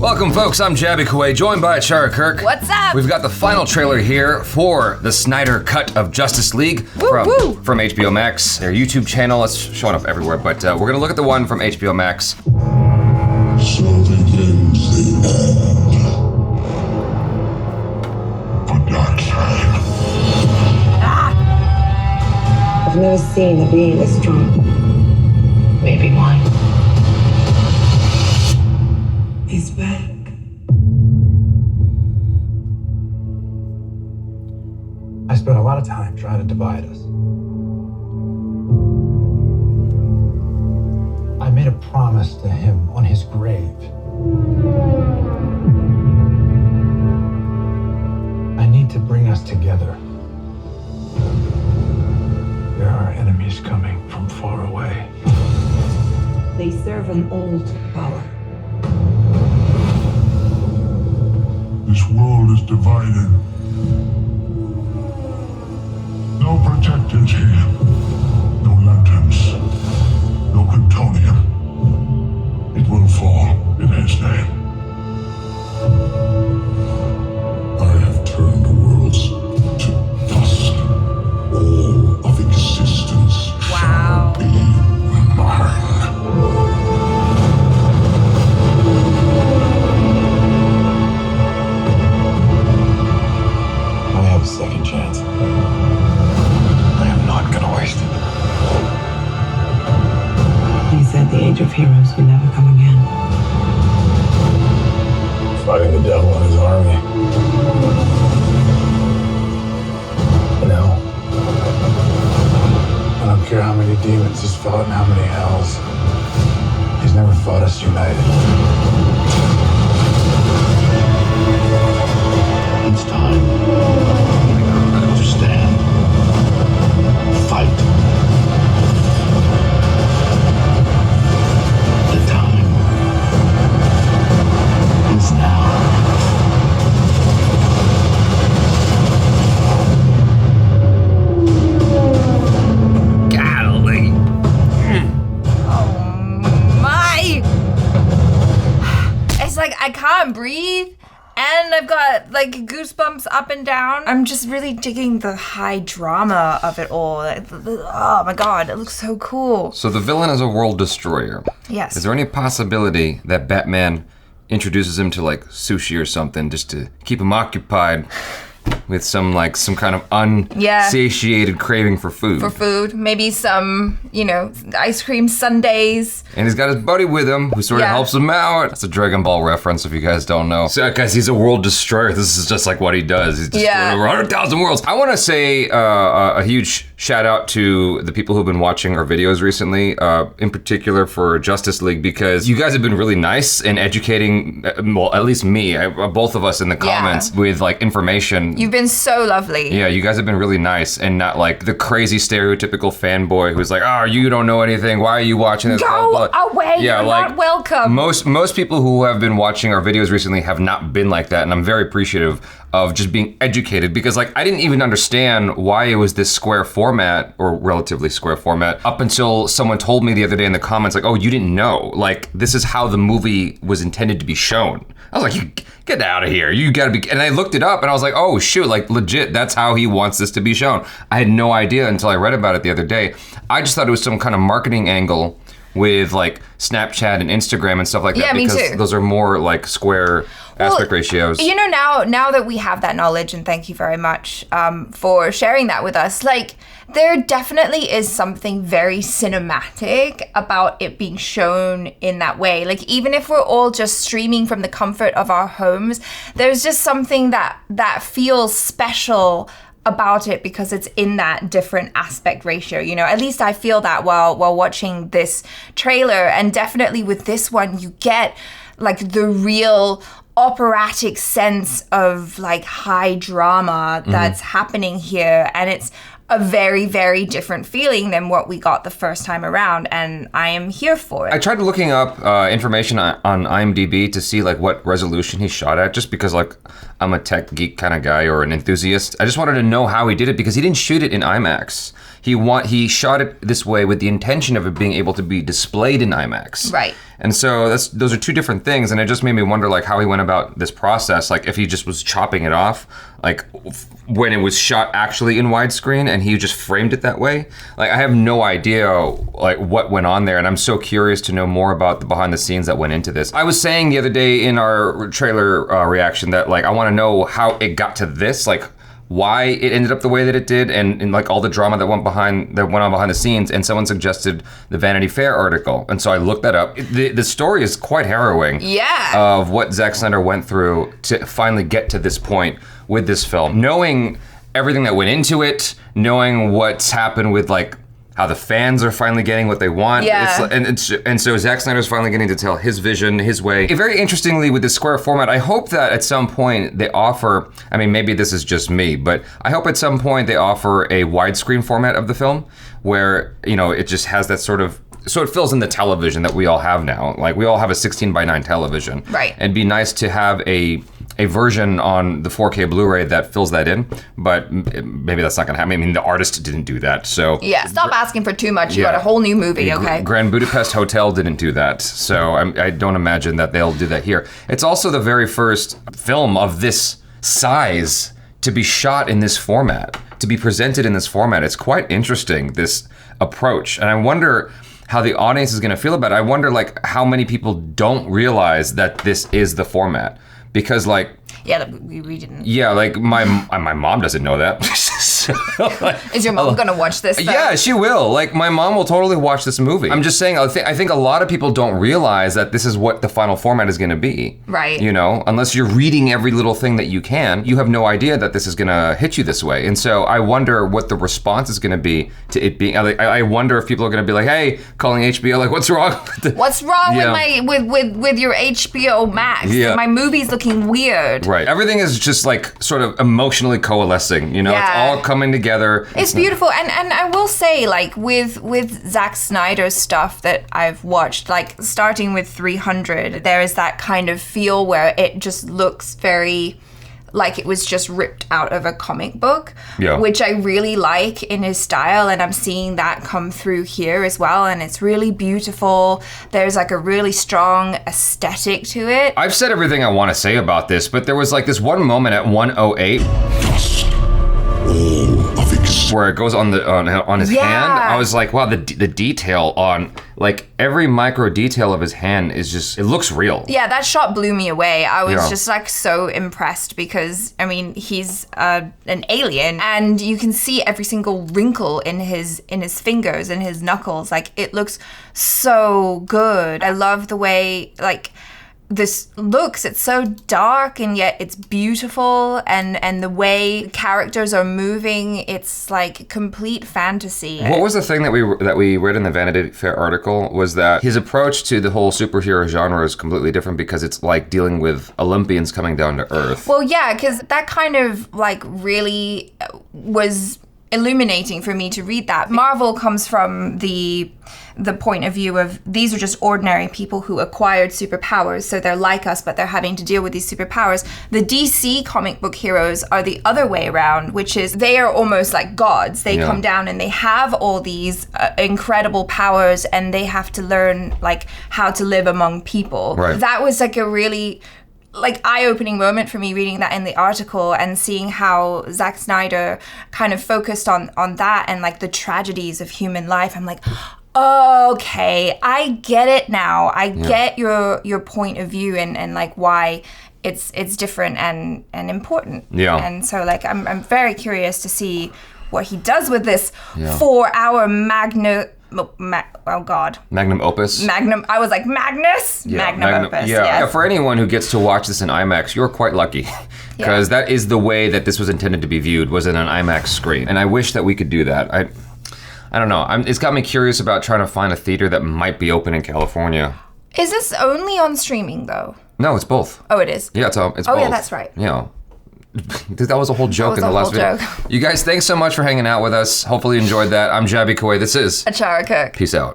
Welcome, folks. I'm Jaby Koay, joined by Achara KIRK. What's up? We've got the final trailer here for the Snyder cut of Justice League from HBO Max, their YouTube channel. It's showing up everywhere, but we're going to look at the one from HBO Max. So begins the end for Darkseid. I've never seen a being this strong. Maybe one. He's back. I spent a lot of time trying to divide us. I made a promise to him on his grave. I need to bring us together. There are enemies coming from far away. They serve an old power. This world is divided. No protectors here. No lanterns. No plutonium. It will fall in his name. I have turned worlds to dust. All of existence shall be mine. I have a second chance. I am not gonna waste it. He said the age of heroes would never come again. Fighting the devil and his army. You know, I don't care how many demons he's fought and how many hells. He's never fought us united. It's time to stand, fight. The time is now. Golly. My! It's like I can't breathe. And I've got like goosebumps up and down. I'm just really digging the high drama of it all. Oh my god, it looks so cool. So the villain is a world destroyer. Yes. Is there any possibility that Batman introduces him to like sushi or something just to keep him occupied with some kind of unsatiated craving for food? For food, maybe some, ice cream sundaes. And he's got his buddy with him who sort of helps him out. That's a Dragon Ball reference if you guys don't know. So guys, he's a world destroyer. This is just like what he does. He's destroying over 100,000 worlds. I want to say a huge shout out to the people who've been watching our videos recently, in particular for Justice League, because you guys have been really nice in educating, well, at least me, both of us in the comments with like information. You've been so lovely. Yeah, you guys have been really nice and not like the crazy stereotypical fanboy who's like, oh, you don't know anything. Why are you watching this? Go away, you're not welcome. Most people who have been watching our videos recently have not been like that, and I'm very appreciative of just being educated, because like I didn't even understand why it was this square format, or relatively square format, up until someone told me the other day in the comments, like, oh, you didn't know, like this is how the movie was intended to be shown. I was like, get out of here, you gotta be, and I looked it up and I was like, oh shoot, like legit, that's how he wants this to be shown. I had no idea until I read about it the other day. I just thought it was some kind of marketing angle with like Snapchat and Instagram and stuff like that, me because too. Those are more like square aspect ratios. Now that we have that knowledge, and thank you very much for sharing that with us, like there definitely is something very cinematic about it being shown in that way. Like even if we're all just streaming from the comfort of our homes, there's just something that feels special about it because it's in that different aspect ratio, at least I feel that while watching this trailer. And definitely with this one, you get like the real operatic sense of like high drama that's happening here, and it's a very, very different feeling than what we got the first time around, and I am here for it. I tried looking up information on IMDb to see like what resolution he shot at, just because like I'm a tech geek kind of guy or an enthusiast. I just wanted to know how he did it, because he didn't shoot it in IMAX. he shot it this way with the intention of it being able to be displayed in IMAX. Right. And so those are two different things, and it just made me wonder like how he went about this process, like if he just was chopping it off, like when it was shot actually in widescreen and he just framed it that way. Like I have no idea like what went on there, and I'm so curious to know more about the behind the scenes that went into this. I was saying the other day in our trailer reaction that like I want to know how it got to this, like why it ended up the way that it did, and like all the drama that went on behind the scenes. And someone suggested the Vanity Fair article, and so I looked that up. The story is quite harrowing. Yeah. Of what Zack Snyder went through to finally get to this point with this film, knowing everything that went into it, knowing what's happened with like how the fans are finally getting what they want. Yeah. And so Zack Snyder's finally getting to tell his vision, his way. Very interestingly, with this square format, I hope that at some point they offer, I mean, maybe this is just me, but I hope at some point they offer a widescreen format of the film where, you know, it just has that sort of, so it fills in the television that we all have now. Like we all have a 16:9 television. Right. And it'd be nice to have a version on the 4K Blu-ray that fills that in, but maybe that's not gonna happen. I mean, the artist didn't do that, so. Yeah, stop asking for too much. You Yeah. got a whole new movie, okay? Grand Budapest Hotel didn't do that, so I don't imagine that they'll do that here. It's also the very first film of this size to be shot in this format, to be presented in this format. It's quite interesting, this approach, and I wonder how the audience is gonna feel about it. I wonder like how many people don't realize that this is the format. Because like, Yeah, we didn't. yeah, like my mom doesn't know that. So, like, Is your mom gonna watch this? Though? yeah, she will. Like my mom will totally watch this movie. I'm just saying, I think a lot of people don't realize that this is what the final format is gonna be. Right. You know, unless you're reading every little thing that you can, you have no idea that this is gonna hit you this way. And so I wonder what the response is gonna be to it being, I wonder if people are gonna be like, hey, calling HBO, like what's wrong with it? What's wrong Yeah. with your HBO Max? Yeah. My movie's looking weird. Right. Everything is just like sort of emotionally coalescing, you know? Yeah. It's all coming together. It's beautiful, and I will say, like with Zack Snyder's stuff that I've watched, like starting with 300, there is that kind of feel where it just looks very like it was just ripped out of a comic book, Yeah. which I really like in his style, and I'm seeing that come through here as well, and it's really beautiful. There's like a really strong aesthetic to it. I've said everything I want to say about this, but there was like this one moment at 1:08 All of existence. where it goes on his Yeah. hand. I was like, wow, the detail on like every micro detail of his hand is just, it looks real. Yeah, that shot blew me away. I was Yeah. just like so impressed because, I mean, he's an alien and you can see every single wrinkle in his fingers and his knuckles. Like it looks so good. I love the way like this looks. It's so dark and yet it's beautiful, and the way characters are moving, it's like complete fantasy. What was the thing that we read in the Vanity Fair article was that his approach to the whole superhero genre is completely different because it's like dealing with Olympians coming down to Earth. Well, yeah, because that kind of like really was illuminating for me to read that. Marvel comes from the point of view of these are just ordinary people who acquired superpowers, so they're like us, but they're having to deal with these superpowers. The DC comic book heroes are the other way around, which is they are almost like gods. They Yeah. come down and they have all these incredible powers, and they have to learn like how to live among people. Right. That was like a really like eye-opening moment for me reading that in the article and seeing how Zack Snyder kind of focused on that and like the tragedies of human life. I'm like, okay, I get it now. I get your point of view and like why it's different and important. Yeah. And so like I'm very curious to see what he does with this Yeah. 4-hour Magnum opus. Magnum. I was like, Magnus? Magnum opus. Yeah. yes. Yeah, for anyone who gets to watch this in IMAX, you're quite lucky. Because that is the way that this was intended to be viewed, was in an IMAX screen. And I wish that we could do that. I don't know. It's got me curious about trying to find a theater that might be open in California. Is this only on streaming though? No, it's both. Oh, it is. Yeah, it's both. Oh, yeah, that's right. Yeah. That was a whole joke was in the a last whole video. joke. You guys, thanks so much for hanging out with us. Hopefully you enjoyed that. I'm Jaby Koay. This is Achara KIRK. Peace out.